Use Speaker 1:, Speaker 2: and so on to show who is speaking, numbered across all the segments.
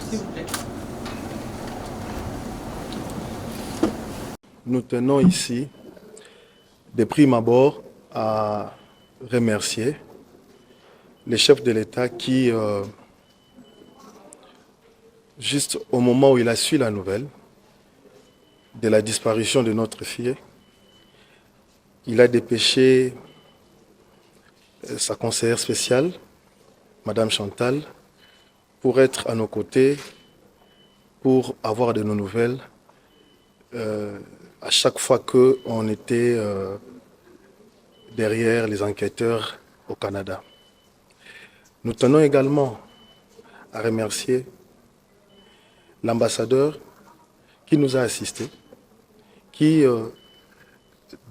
Speaker 1: s'il vous plaît.
Speaker 2: Nous tenons ici, de prime abord, à remercier les chefs de l'État qui, juste au moment où il a su la nouvelle de la disparition de notre fille, il a dépêché sa conseillère spéciale, Madame Chantal, pour être à nos côtés, pour avoir de nos nouvelles à chaque fois qu'on était derrière les enquêteurs au Canada. Nous tenons également à remercier l'ambassadeur qui nous a assistés, qui,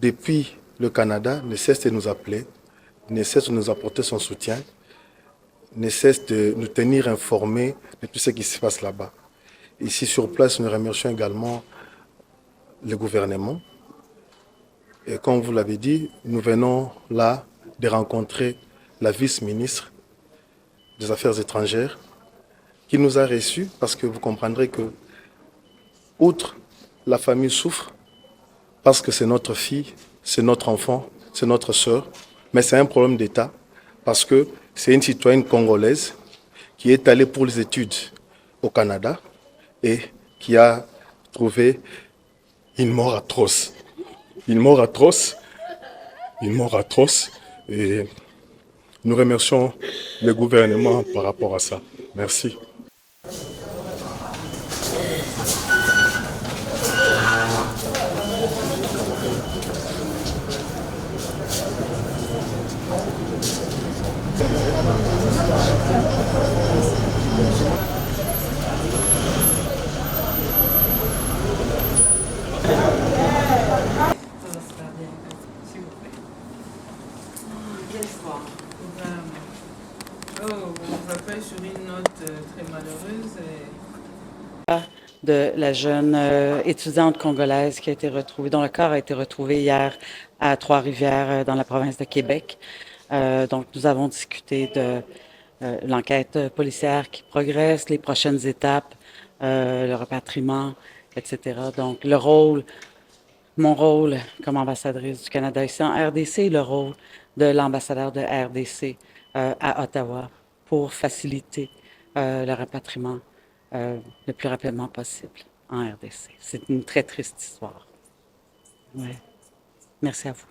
Speaker 2: depuis le Canada, ne cesse de nous appeler, ne cesse de nous apporter son soutien, ne cesse de nous tenir informés de tout ce qui se passe là-bas. Ici sur place, nous remercions également le gouvernement. Et comme vous l'avez dit, nous venons là de rencontrer la vice-ministre des Affaires étrangères qui nous a reçus parce que vous comprendrez que, outre la famille souffre, parce que c'est notre fille, c'est notre enfant, c'est notre sœur, mais c'est un problème d'État parce que c'est une citoyenne congolaise qui est allée pour les études au Canada et qui a trouvé une mort atroce. Une mort atroce, une mort atroce. Et nous remercions le gouvernement par rapport à ça. Merci.
Speaker 1: Ça va se faire bien, s'il vous plaît. Quelle histoire. Vraiment. Oh, on vous appelle sur une note très malheureuse.
Speaker 3: De la jeune étudiante congolaise qui a été retrouvée, dont le corps a été retrouvé hier à Trois-Rivières, dans la province de Québec. Donc, nous avons discuté de l'enquête policière qui progresse, les prochaines étapes, le rapatriement, etc. Donc, mon rôle comme ambassadrice du Canada ici en RDC et le rôle de l'ambassadeur de RDC à Ottawa pour faciliter le rapatriement le plus rapidement possible en RDC. C'est une très triste histoire. Ouais. Merci à vous.